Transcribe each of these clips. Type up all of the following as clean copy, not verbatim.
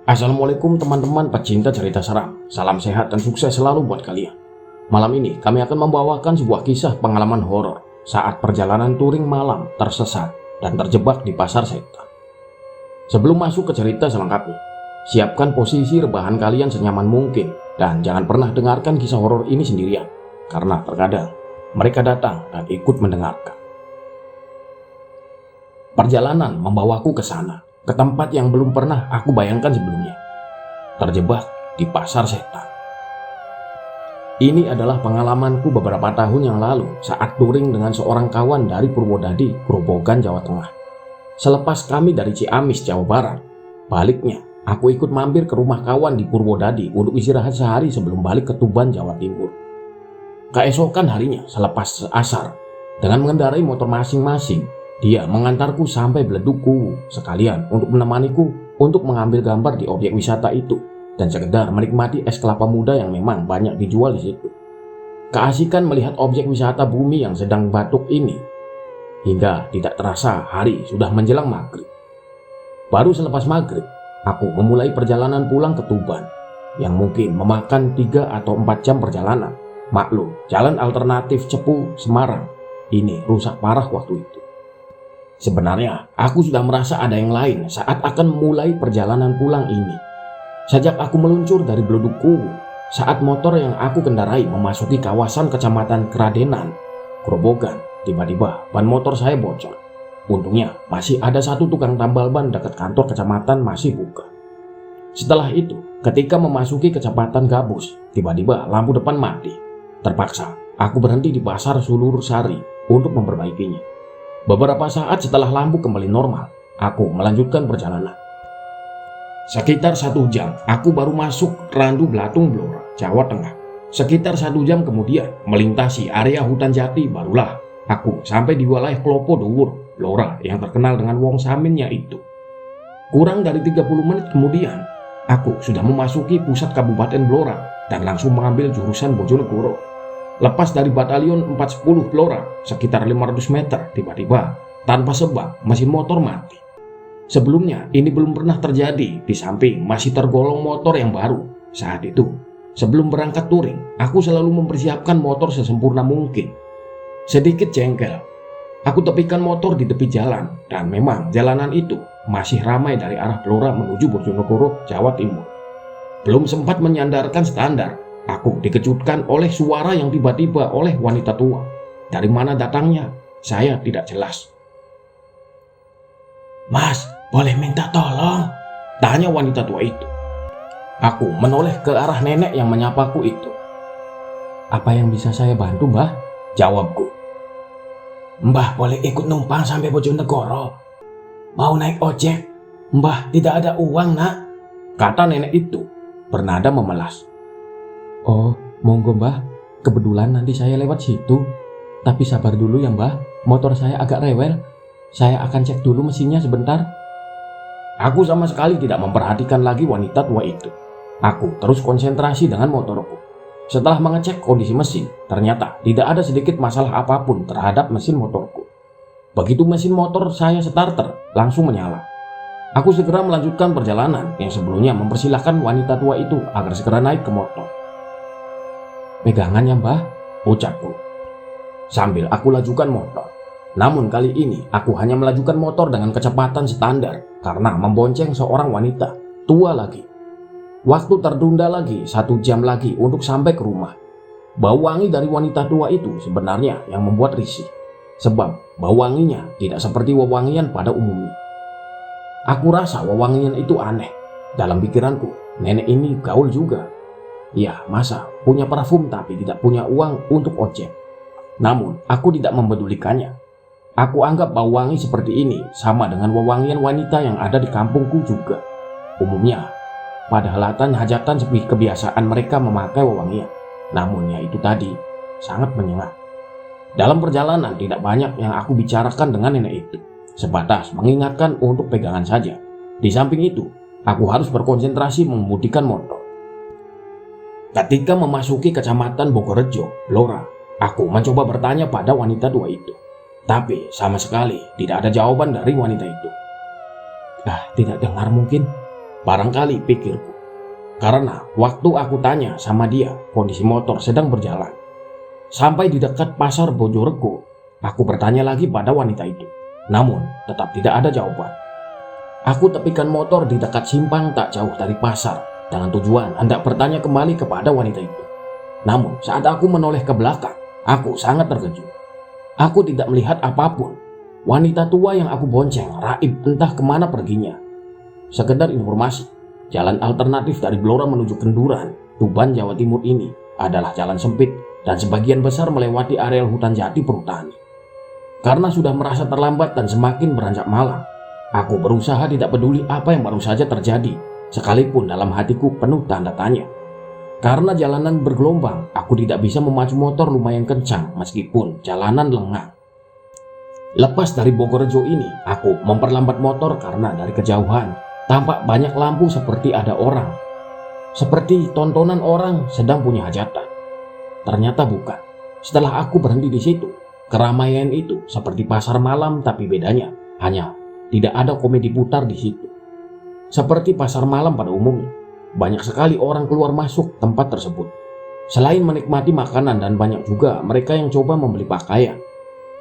Assalamualaikum teman-teman pecinta cerita seram. Salam sehat dan sukses selalu buat kalian. Malam ini kami akan membawakan sebuah kisah pengalaman horor saat perjalanan touring malam tersesat dan terjebak di pasar setan. Sebelum masuk ke cerita selengkapnya, siapkan posisi rebahan kalian senyaman mungkin dan jangan pernah dengarkan kisah horor ini sendirian, karena terkadang mereka datang dan ikut mendengarkan. Perjalanan membawaku ke sana, ke tempat yang belum pernah aku bayangkan sebelumnya. Terjebak di pasar setan. Ini adalah pengalamanku beberapa tahun yang lalu saat touring dengan seorang kawan dari Purwodadi, Grobogan, Jawa Tengah. Selepas kami dari Ciamis, Jawa Barat, baliknya aku ikut mampir ke rumah kawan di Purwodadi untuk istirahat sehari sebelum balik ke Tuban, Jawa Timur. Keesokan harinya selepas asar, dengan mengendarai motor masing-masing, dia mengantarku sampai Beleduk Kuwu sekalian untuk menemaniku untuk mengambil gambar di objek wisata itu dan sekedar menikmati es kelapa muda yang memang banyak dijual di situ. Keasikan melihat objek wisata bumi yang sedang batuk ini, hingga tidak terasa hari sudah menjelang maghrib. Baru selepas maghrib, aku memulai perjalanan pulang ke Tuban yang mungkin memakan 3 atau 4 jam perjalanan. Maklum, jalan alternatif Cepu Semarang ini rusak parah waktu itu. Sebenarnya, aku sudah merasa ada yang lain saat akan memulai perjalanan pulang ini. Sejak aku meluncur dari Beleduk Kuwu, saat motor yang aku kendarai memasuki kawasan Kecamatan Kradenan, Grobogan, tiba-tiba ban motor saya bocor. Untungnya, masih ada satu tukang tambal ban dekat kantor kecamatan masih buka. Setelah itu, ketika memasuki Kecamatan Gabus, tiba-tiba lampu depan mati. Terpaksa, aku berhenti di Pasar Sulur Sari untuk memperbaikinya. Beberapa saat setelah lampu kembali normal, aku melanjutkan perjalanan. Sekitar 1 jam, aku baru masuk Randu Blatung Blora, Jawa Tengah. Sekitar 1 jam kemudian, melintasi area hutan jati, barulah aku sampai di wilayah Klopo Dhuwur, Blora yang terkenal dengan wong saminnya itu. Kurang dari 30 menit kemudian, aku sudah memasuki pusat Kabupaten Blora dan langsung mengambil jurusan Bojonegoro. Lepas dari batalion 410 Blora sekitar 500 meter, tiba-tiba tanpa sebab mesin motor mati. Sebelumnya ini belum pernah terjadi, di samping masih tergolong motor yang baru. Saat itu, sebelum berangkat touring, aku selalu mempersiapkan motor sesempurna mungkin. Sedikit jengkel, aku tepikan motor di tepi jalan dan memang jalanan itu masih ramai dari arah Blora menuju Bojonegoro, Jawa Timur. Belum sempat menyandarkan standar, aku dikejutkan oleh suara yang tiba-tiba oleh wanita tua. Dari mana datangnya, saya tidak jelas. "Mas, boleh minta tolong?" tanya wanita tua itu. Aku menoleh ke arah nenek yang menyapaku itu. "Apa yang bisa saya bantu, Mbah?" jawabku. "Mbah boleh ikut numpang sampai Bojonegoro. Mau naik ojek?" "Mbah tidak ada uang, nak," kata nenek itu bernada memelas. "Oh, monggo Mbah, kebetulan nanti saya lewat situ. Tapi sabar dulu ya Mbah, motor saya agak rewel. Saya akan cek dulu mesinnya sebentar." Aku sama sekali tidak memperhatikan lagi wanita tua itu. Aku terus konsentrasi dengan motorku. Setelah mengecek kondisi mesin, ternyata tidak ada sedikit masalah apapun terhadap mesin motorku. Begitu mesin motor saya starter, langsung menyala. Aku segera melanjutkan perjalanan yang sebelumnya mempersilahkan wanita tua itu agar segera naik ke motor. "Pegangan ya Mbah," ucapku sambil aku lajukan motor. Namun kali ini aku hanya melajukan motor dengan kecepatan standar karena membonceng seorang wanita tua lagi. Waktu tertunda lagi 1 jam lagi untuk sampai ke rumah. Bau wangi dari wanita tua itu sebenarnya yang membuat risih, sebab bau wanginya tidak seperti wewangian pada umumnya. Aku rasa wewangian itu aneh. Dalam pikiranku, nenek ini gaul juga. Ya, masa punya parfum tapi tidak punya uang untuk ojek. Namun, aku tidak mempedulikannya. Aku anggap bau wangi seperti ini sama dengan wewangian wanita yang ada di kampungku juga. Umumnya, pada halatan hajatan seperti kebiasaan mereka memakai wewangian. Namun ya itu tadi, sangat menyengat. Dalam perjalanan tidak banyak yang aku bicarakan dengan nenek itu. Sebatas mengingatkan untuk pegangan saja. Di samping itu, aku harus berkonsentrasi mengemudikan motor. Ketika memasuki Kecamatan Bogorejo, Blora, aku mencoba bertanya pada wanita tua itu. Tapi sama sekali tidak ada jawaban dari wanita itu. "Ah, tidak dengar mungkin," Barangkali pikirku. Karena waktu aku tanya sama dia, kondisi motor sedang berjalan. Sampai di dekat pasar Bojonegoro, aku bertanya lagi pada wanita itu. Namun, tetap tidak ada jawaban. Aku tepikan motor di dekat simpang tak jauh dari pasar dengan tujuan hendak bertanya kembali kepada wanita itu. Namun, saat aku menoleh ke belakang, aku sangat terkejut. Aku tidak melihat apapun. Wanita tua yang aku bonceng raib entah kemana perginya. Sekedar informasi, jalan alternatif dari Blora menuju Kenduran, Tuban, Jawa Timur ini adalah jalan sempit dan sebagian besar melewati areal hutan jati perhutani. Karena sudah merasa terlambat dan semakin beranjak malam, aku berusaha tidak peduli apa yang baru saja terjadi, sekalipun dalam hatiku penuh tanda tanya. Karena jalanan bergelombang, aku tidak bisa memacu motor lumayan kencang meskipun jalanan lengang. Lepas dari Bogorejo ini, aku memperlambat motor karena dari kejauhan tampak banyak lampu seperti ada orang. Seperti tontonan orang sedang punya hajatan. Ternyata bukan. Setelah aku berhenti di situ, keramaian itu seperti pasar malam, tapi bedanya hanya tidak ada komedi putar di situ. Seperti pasar malam pada umumnya, banyak sekali orang keluar masuk tempat tersebut. Selain menikmati makanan dan banyak juga mereka yang coba membeli pakaian.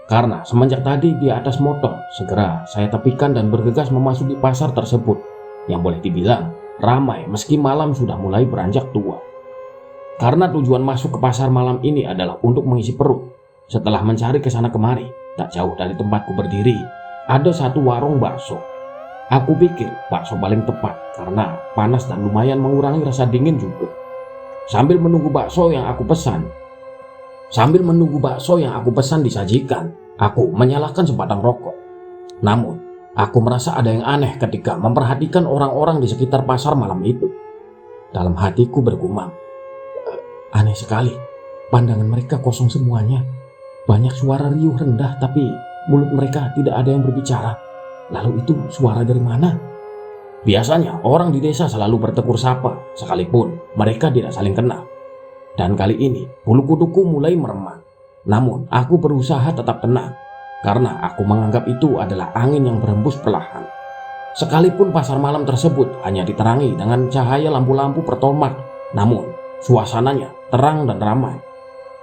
Karena semenjak tadi di atas motor, segera saya tepikan dan bergegas memasuki pasar tersebut yang boleh dibilang ramai meski malam sudah mulai beranjak tua. Karena tujuan masuk ke pasar malam ini adalah untuk mengisi perut. Setelah mencari ke sana kemari, tak jauh dari tempatku berdiri, ada satu warung bakso. Aku pikir bakso paling tepat karena panas dan lumayan mengurangi rasa dingin juga. Sambil menunggu bakso yang aku pesan disajikan, aku menyalakan sebatang rokok. Namun, aku merasa ada yang aneh ketika memperhatikan orang-orang di sekitar pasar malam itu. Dalam hatiku bergumam, aneh sekali, pandangan mereka kosong semuanya. Banyak suara riuh rendah tapi mulut mereka tidak ada yang berbicara. Lalu itu suara dari mana? Biasanya orang di desa selalu bertegur sapa sekalipun mereka tidak saling kenal. Dan kali ini bulu kuduku mulai meremang. Namun aku berusaha tetap tenang karena aku menganggap itu adalah angin yang berhembus perlahan. Sekalipun pasar malam tersebut hanya diterangi dengan cahaya lampu-lampu pertomak, namun suasananya terang dan ramai.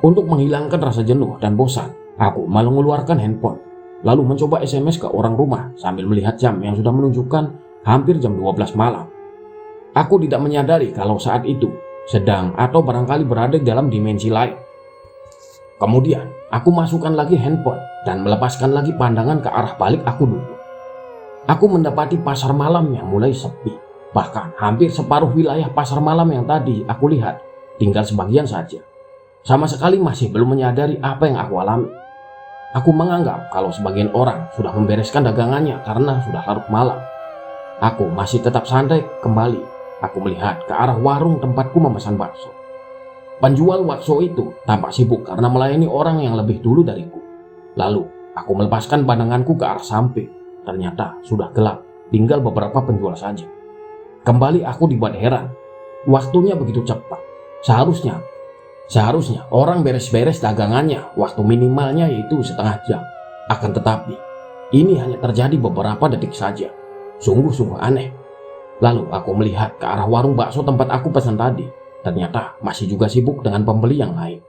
Untuk menghilangkan rasa jenuh dan bosan, aku malah mengeluarkan handphone, lalu mencoba SMS ke orang rumah sambil melihat jam yang sudah menunjukkan hampir jam 12 malam. Aku tidak menyadari kalau saat itu sedang atau barangkali berada dalam dimensi lain. Kemudian, aku masukkan lagi handphone dan melepaskan lagi pandangan ke arah balik aku duduk. Aku mendapati pasar malam yang mulai sepi. Bahkan hampir separuh wilayah pasar malam yang tadi aku lihat tinggal sebagian saja. Sama sekali masih belum menyadari apa yang aku alami. Aku menganggap kalau sebagian orang sudah membereskan dagangannya karena sudah larut malam. Aku masih tetap santai kembali. Aku melihat ke arah warung tempatku memesan bakso. Penjual bakso itu tampak sibuk karena melayani orang yang lebih dulu dariku. Lalu aku melepaskan pandanganku ke arah samping. Ternyata sudah gelap, tinggal beberapa penjual saja. Kembali aku dibuat heran. Waktunya begitu cepat. Seharusnya orang beres-beres dagangannya waktu minimalnya yaitu setengah jam. Akan tetapi ini hanya terjadi beberapa detik saja. Sungguh-sungguh aneh. Lalu aku melihat ke arah warung bakso tempat aku pesan tadi. Ternyata masih juga sibuk dengan pembeli yang lain.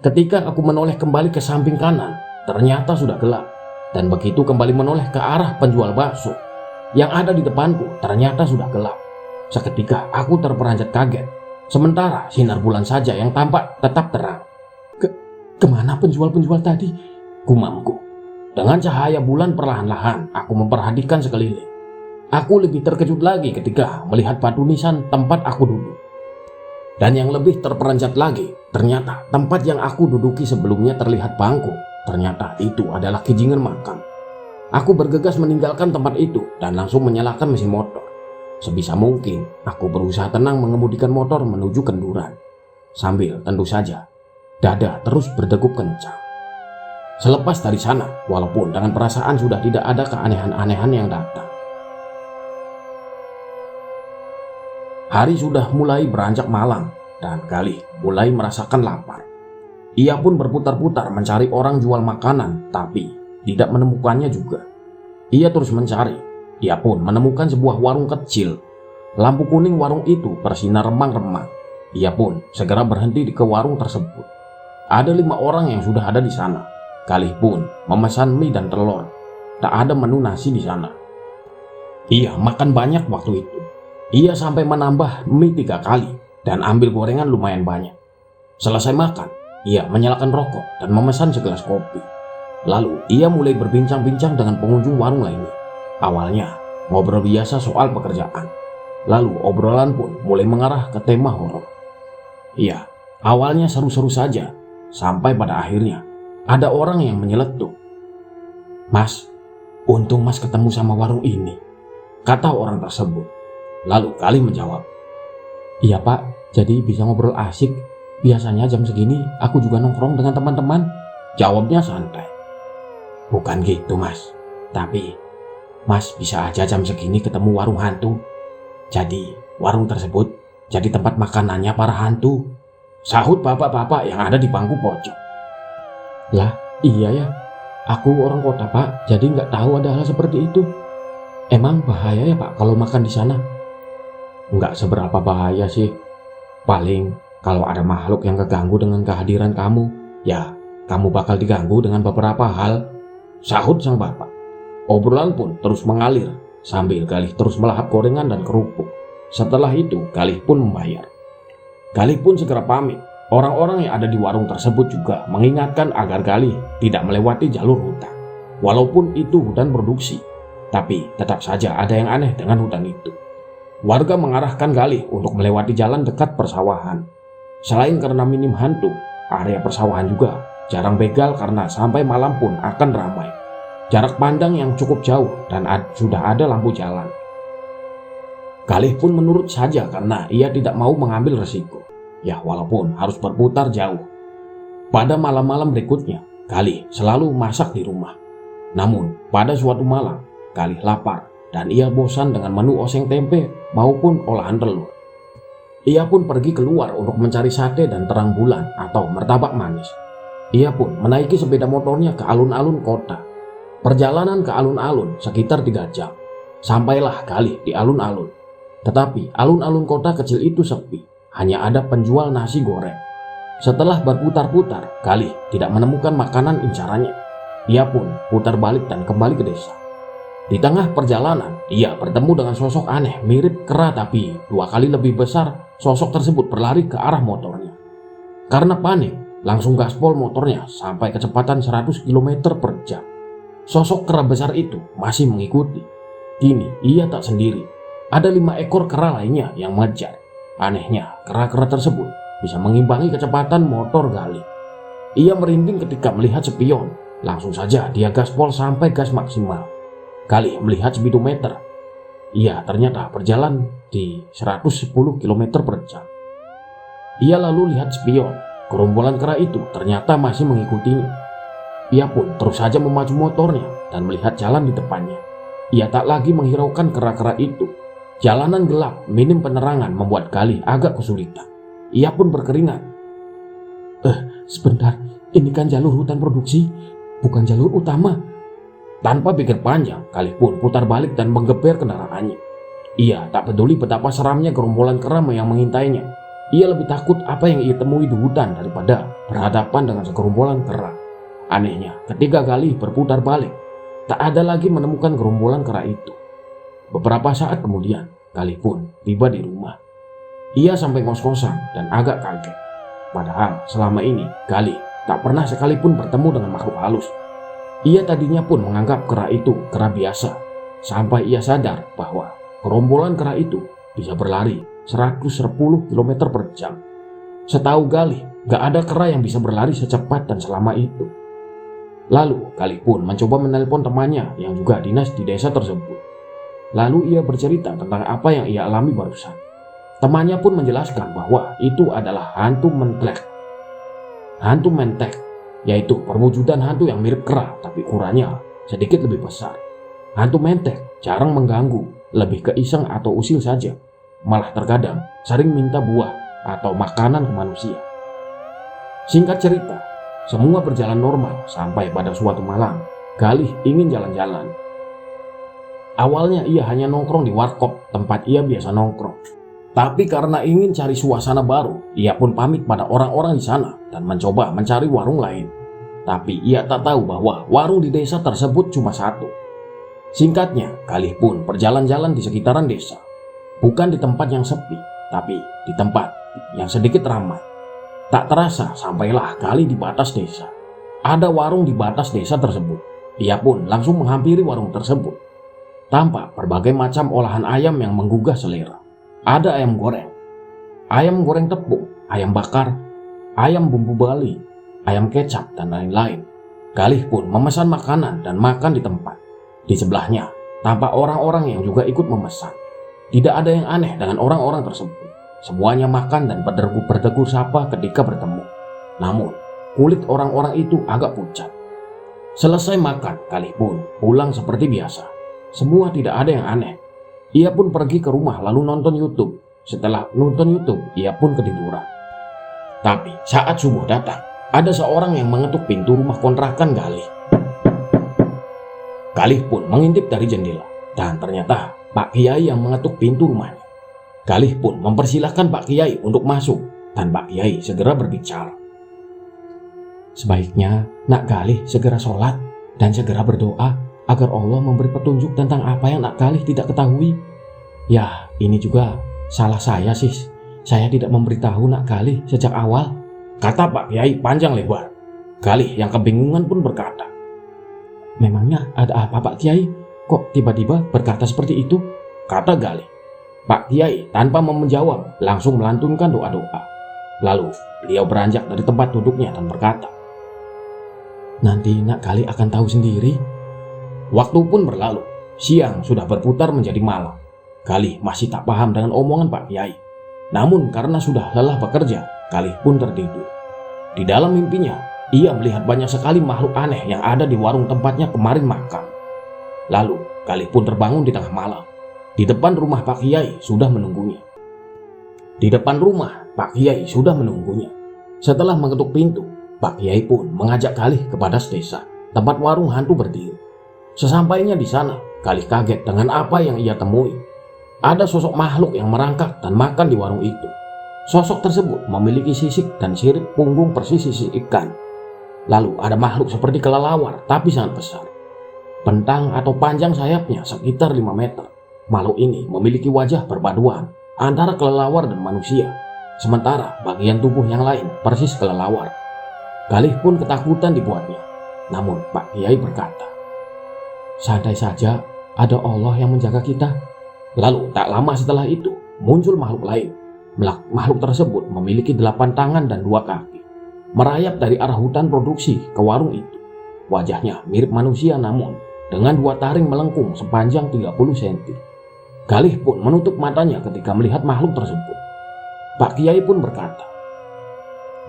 Ketika aku menoleh kembali ke samping kanan, ternyata sudah gelap. Dan begitu kembali menoleh ke arah penjual bakso yang ada di depanku, ternyata sudah gelap. Seketika aku terperanjat kaget. Sementara sinar bulan saja yang tampak tetap terang. Kemana penjual-penjual tadi? Gumamku. Dengan cahaya bulan perlahan-lahan aku memperhatikan sekeliling. Aku lebih terkejut lagi ketika melihat batu nisan tempat aku duduk. Dan yang lebih terperanjat lagi, ternyata tempat yang aku duduki sebelumnya terlihat bangku. Ternyata itu adalah kijingan makam. Aku bergegas meninggalkan tempat itu dan langsung menyalakan mesin motor. Sebisa mungkin, aku berusaha tenang mengemudikan motor menuju Kenduran. Sambil tentu saja, dada terus berdegup kencang. Selepas dari sana, walaupun dengan perasaan sudah tidak ada keanehan-anehan yang datang. Hari sudah mulai beranjak malam dan Galih mulai merasakan lapar. Ia pun berputar-putar mencari orang jual makanan, tapi tidak menemukannya juga. Ia terus mencari. Ia pun menemukan sebuah warung kecil. lampu kuning warung itu bersinar remang-remang. Ia pun segera berhenti ke warung tersebut. Ada 5 orang yang sudah ada di sana. Galih pun memesan mie dan telur. Tak ada menu nasi di sana. Ia makan banyak waktu itu. Ia sampai menambah mie 3 kali dan ambil gorengan lumayan banyak. Selesai makan, ia menyalakan rokok dan memesan segelas kopi. Lalu ia mulai berbincang-bincang dengan pengunjung warung lainnya. Awalnya ngobrol biasa soal pekerjaan. Lalu obrolan pun mulai mengarah ke tema horor. Iya, awalnya seru-seru saja, sampai pada akhirnya ada orang yang menyeletuk. "Mas, untung Mas ketemu sama warung ini," kata orang tersebut. Lalu Galih menjawab, "Iya Pak, jadi bisa ngobrol asik. Biasanya jam segini aku juga nongkrong dengan teman-teman," jawabnya santai. "Bukan gitu Mas, tapi Mas bisa aja jam segini ketemu warung hantu. Jadi warung tersebut jadi tempat makanannya para hantu," sahut bapak-bapak yang ada di bangku pojok. "Lah, iya ya. Aku orang kota Pak, jadi nggak tahu ada hal seperti itu. Emang bahaya ya Pak kalau makan di sana?" "Nggak seberapa bahaya sih. Paling kalau ada makhluk yang keganggu dengan kehadiran kamu, ya kamu bakal diganggu dengan beberapa hal," sahut sang bapak. Obrolan pun terus mengalir sambil Galih terus melahap gorengan dan kerupuk. Setelah itu Galih pun membayar. Galih pun segera pamit. Orang-orang yang ada di warung tersebut juga mengingatkan agar Galih tidak melewati jalur hutan. Walaupun itu hutan produksi, tapi tetap saja ada yang aneh dengan hutan itu. Warga mengarahkan Galih untuk melewati jalan dekat persawahan. Selain karena minim hantu, area persawahan juga jarang begal karena sampai malam pun akan ramai. Jarak pandang yang cukup jauh dan sudah ada lampu jalan. Galih pun menurut saja karena ia tidak mau mengambil resiko. Ya walaupun harus berputar jauh. Pada malam-malam berikutnya, Galih selalu masak di rumah. Namun pada suatu malam, Galih lapar dan ia bosan dengan menu oseng tempe maupun olahan telur. Ia pun pergi keluar untuk mencari sate dan terang bulan atau martabak manis. Ia pun menaiki sepeda motornya ke alun-alun kota. Perjalanan ke alun-alun sekitar 3 jam. Sampailah Galih di alun-alun. Tetapi alun-alun kota kecil itu sepi, hanya ada penjual nasi goreng. Setelah berputar-putar, Galih tidak menemukan makanan incarannya. Ia pun putar balik dan kembali ke desa. Di tengah perjalanan, ia bertemu dengan sosok aneh mirip kera tapi 2 kali lebih besar. Sosok tersebut berlari ke arah motornya. Karena panik, langsung gaspol motornya sampai kecepatan 100 km per jam. Sosok kera besar itu masih mengikuti. Kini ia tak sendiri. Ada 5 ekor kera lainnya yang mengejar. Anehnya, kera-kera tersebut bisa mengimbangi kecepatan motor Galih. Ia merinding ketika melihat spion. Langsung saja dia gaspol sampai gas maksimal. Galih melihat speedometer. Ia ternyata berjalan di 110 km per jam. Ia lalu lihat spion. Gerombolan kera itu ternyata masih mengikutinya. Ia pun terus saja memacu motornya dan melihat jalan di depannya. Ia tak lagi menghiraukan kera-kera itu. Jalanan gelap, minim penerangan membuat Galih agak kesulitan. Ia pun berkeringat. Sebentar, ini kan jalur hutan produksi, bukan jalur utama." Tanpa pikir panjang, Galih pun putar balik dan menggeber kendaraannya. Ia tak peduli betapa seramnya gerombolan kera yang mengintainya. Ia lebih takut apa yang ia temui di hutan daripada berhadapan dengan segerombolan kera. Anehnya, ketika Galih berputar balik, tak ada lagi menemukan gerombolan kera itu. Beberapa saat kemudian, Galih pun tiba di rumah. Ia sampai ngos-ngosan dan agak kaget. Padahal selama ini Galih tak pernah sekalipun bertemu dengan makhluk halus. Ia tadinya pun menganggap kera itu kera biasa, sampai ia sadar bahwa gerombolan kera itu bisa berlari 110 km per jam. Setahu Galih, gak ada kera yang bisa berlari secepat dan selama itu. Lalu Galih pun mencoba menelpon temannya yang juga dinas di desa tersebut. Lalu ia bercerita tentang apa yang ia alami barusan. Temannya pun menjelaskan bahwa itu adalah hantu mentek. Hantu mentek, yaitu perwujudan hantu yang mirip kera tapi ukurannya sedikit lebih besar. Hantu mentek jarang mengganggu, lebih ke iseng atau usil saja. Malah terkadang sering minta buah atau makanan ke manusia. Singkat cerita, semua berjalan normal sampai pada suatu malam Galih ingin jalan-jalan. Awalnya ia hanya nongkrong di warkop, tempat ia biasa nongkrong. Tapi karena ingin cari suasana baru, ia pun pamit pada orang-orang di sana dan mencoba mencari warung lain. Tapi ia tak tahu bahwa warung di desa tersebut cuma satu. Singkatnya, Galih pun berjalan-jalan di sekitaran desa. Bukan di tempat yang sepi, tapi di tempat yang sedikit ramai. Tak terasa sampailah Galih di batas desa. Ada warung di batas desa tersebut. Ia pun langsung menghampiri warung tersebut. Tampak berbagai macam olahan ayam yang menggugah selera. Ada ayam goreng tepung, ayam bakar, ayam bumbu Bali, ayam kecap, dan lain-lain. Galih pun memesan makanan dan makan di tempat. Di sebelahnya, tampak orang-orang yang juga ikut memesan. Tidak ada yang aneh dengan orang-orang tersebut. Semuanya makan dan berdegur sapa ketika bertemu. Namun, kulit orang-orang itu agak pucat. Selesai makan, Galih pun pulang seperti biasa. Semua tidak ada yang aneh. Ia pun pergi ke rumah lalu nonton YouTube. Setelah nonton YouTube, ia pun ketiduran. Tapi saat subuh datang, ada seorang yang mengetuk pintu rumah kontrakan Galih. Galih pun mengintip dari jendela dan ternyata Pak Kiai yang mengetuk pintu rumahnya. Galih pun mempersilahkan Pak Kiai untuk masuk dan Pak Kiai segera berbicara. Sebaiknya Nak Galih segera sholat dan segera berdoa agar Allah memberi petunjuk tentang apa yang Nak Galih tidak ketahui. Ya, ini juga salah saya sis. Saya tidak memberitahu Nak Galih sejak awal, kata Pak Kiai panjang lebar. Galih yang kebingungan pun berkata, memangnya ada apa Pak Kiai? Kok tiba-tiba berkata seperti itu? Kata Galih. Pak Kiai tanpa menjawab langsung melantunkan doa-doa. Lalu beliau beranjak dari tempat duduknya dan berkata, nanti Nak Galih akan tahu sendiri. Waktu pun berlalu, siang sudah berputar menjadi malam. Galih masih tak paham dengan omongan Pak Kiai. Namun karena sudah lelah bekerja, Galih pun tertidur. Di dalam mimpinya, ia melihat banyak sekali makhluk aneh yang ada di warung tempatnya kemarin makan. Lalu, Galih pun terbangun di tengah malam. Di depan rumah Pak Kiai sudah menunggunya. Setelah mengetuk pintu, Pak Kiai pun mengajak Galih ke batas desa, tempat warung hantu berdiri. Sesampainya di sana, Galih kaget dengan apa yang ia temui. Ada sosok makhluk yang merangkak dan makan di warung itu. Sosok tersebut memiliki sisik dan sirip punggung persis sisik ikan. Lalu ada makhluk seperti kelelawar tapi sangat besar. Bentang atau panjang sayapnya sekitar 5 meter. Makhluk ini memiliki wajah perpaduan antara kelelawar dan manusia. Sementara bagian tubuh yang lain persis kelelawar. Galih pun ketakutan dibuatnya. Namun Pak Kiai berkata, santai saja, ada Allah yang menjaga kita. Lalu tak lama setelah itu muncul makhluk lain. Makhluk tersebut memiliki 8 tangan dan 2 kaki. Merayap dari arah hutan produksi ke warung itu. Wajahnya mirip manusia namun dengan 2 taring melengkung sepanjang 30 cm. Galih pun menutup matanya ketika melihat makhluk tersebut. Pak Kiai pun berkata,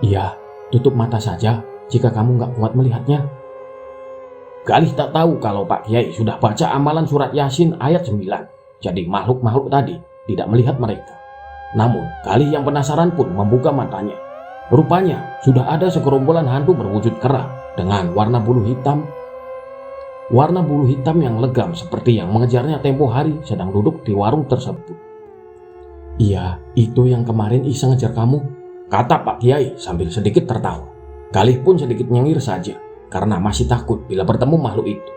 iya, tutup mata saja jika kamu gak kuat melihatnya. Galih tak tahu kalau Pak Kiai sudah baca amalan surat Yasin ayat 9. Jadi makhluk-makhluk tadi tidak melihat mereka. Namun Galih yang penasaran pun membuka matanya. Rupanya sudah ada segerombolan hantu berwujud kera dengan warna bulu hitam. Warna bulu hitam yang legam seperti yang mengejarnya tempo hari sedang duduk di warung tersebut. Iya, itu yang kemarin iseng ngejar kamu, kata Pak Kiai sambil sedikit tertawa. Galih pun sedikit nyengir saja karena masih takut bila bertemu makhluk itu.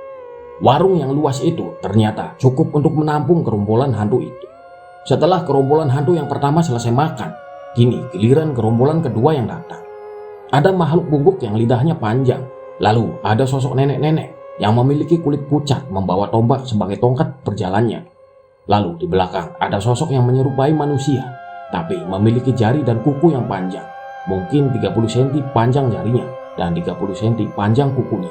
Warung yang luas itu ternyata cukup untuk menampung gerombolan hantu itu. Setelah gerombolan hantu yang pertama selesai makan, kini giliran gerombolan kedua yang datang. Ada makhluk bungkuk yang lidahnya panjang. Lalu ada sosok nenek-nenek yang memiliki kulit pucat membawa tombak sebagai tongkat berjalannya. Lalu di belakang ada sosok yang menyerupai manusia, tapi memiliki jari dan kuku yang panjang. Mungkin 30 cm panjang jarinya dan 30 cm panjang kukunya.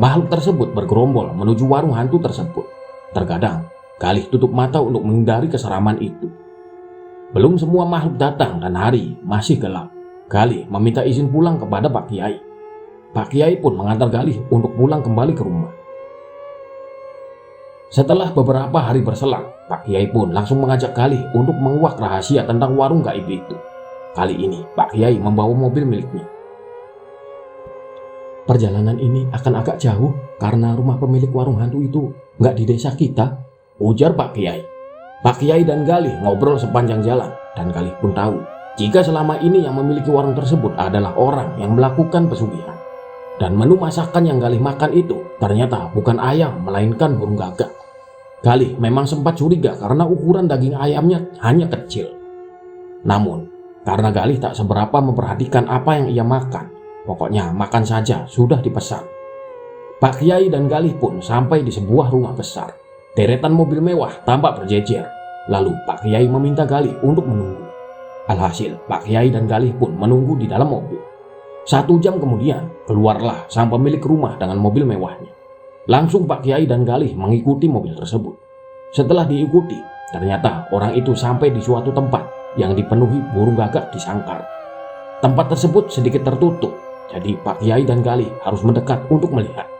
Makhluk tersebut bergerombol menuju warung hantu tersebut. Terkadang Galih tutup mata untuk menghindari keseraman itu. Belum semua makhluk datang dan hari masih gelap. Galih meminta izin pulang kepada Pak Kiai. Pak Kiai pun mengantar Galih untuk pulang kembali ke rumah. Setelah beberapa hari berselang, Pak Kiai pun langsung mengajak Galih untuk menguak rahasia tentang warung gaib itu. Kali ini Pak Kiai membawa mobil miliknya. Perjalanan ini akan agak jauh karena rumah pemilik warung hantu itu nggak di desa kita. ujar Pak Kiai. Pak Kiai dan Galih ngobrol sepanjang jalan, dan Galih pun tahu jika selama ini yang memiliki warung tersebut adalah orang yang melakukan pesugihan. Dan menu masakan yang Galih makan itu ternyata bukan ayam melainkan burung gagak. Galih memang sempat curiga karena ukuran daging ayamnya hanya kecil. Namun karena Galih tak seberapa memperhatikan apa yang ia makan, pokoknya makan saja sudah dipesan. Pak Kiai dan Galih pun sampai di sebuah rumah besar. Deretan mobil mewah tampak berjejer. Lalu Pak Kiai meminta Galih untuk menunggu. Alhasil Pak Kiai dan Galih pun menunggu di dalam mobil. 1 jam kemudian keluarlah sang pemilik rumah dengan mobil mewahnya. Langsung Pak Kiai dan Galih mengikuti mobil tersebut. Setelah diikuti, ternyata orang itu sampai di suatu tempat yang dipenuhi burung gagak di sangkar. Tempat tersebut sedikit tertutup, jadi Pak Kiai dan Galih harus mendekat untuk melihat.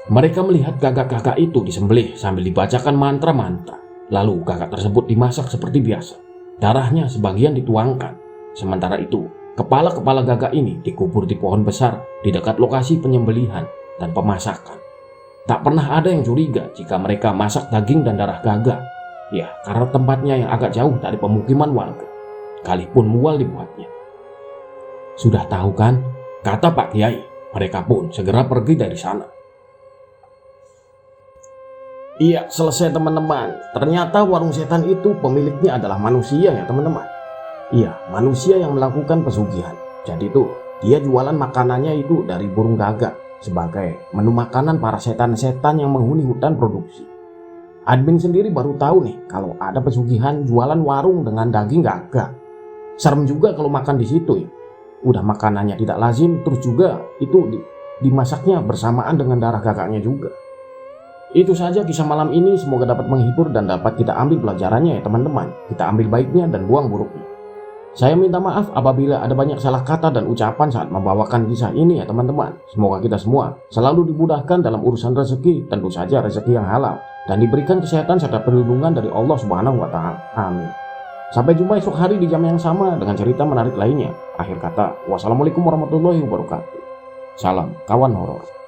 Mereka melihat gagak-gagak itu disembelih sambil dibacakan mantra-mantra. Lalu gagak tersebut dimasak seperti biasa. Darahnya sebagian dituangkan. Sementara itu, kepala-kepala gagak ini dikubur di pohon besar di dekat lokasi penyembelihan dan pemasakan. Tak pernah ada yang curiga jika mereka masak daging dan darah gagak. Ya, karena tempatnya yang agak jauh dari pemukiman warga. Galih pun mual dibuatnya. Sudah tahu kan, kata Pak Kiai. Mereka pun segera pergi dari sana. Iya, selesai teman-teman. Ternyata warung setan itu pemiliknya adalah manusia ya teman-teman. Iya, manusia yang melakukan pesugihan. Jadi tuh, dia jualan makanannya itu dari burung gagak sebagai menu makanan para setan-setan yang menghuni hutan produksi. Admin sendiri baru tahu nih kalau ada pesugihan jualan warung dengan daging gagak. Serem juga kalau makan di situ ya. Udah makanannya tidak lazim, terus juga itu dimasaknya bersamaan dengan darah gagaknya juga. Itu saja kisah malam ini, semoga dapat menghibur dan dapat kita ambil pelajarannya ya teman-teman. Kita ambil baiknya dan buang buruknya. Saya minta maaf apabila ada banyak salah kata dan ucapan saat membawakan kisah ini ya teman-teman. Semoga kita semua selalu dimudahkan dalam urusan rezeki, tentu saja rezeki yang halal, dan diberikan kesehatan serta perlindungan dari Allah Subhanahu wa Ta'ala. Amin. Sampai jumpa esok hari di jam yang sama dengan cerita menarik lainnya. Akhir kata, wassalamualaikum warahmatullahi wabarakatuh. Salam kawan horor.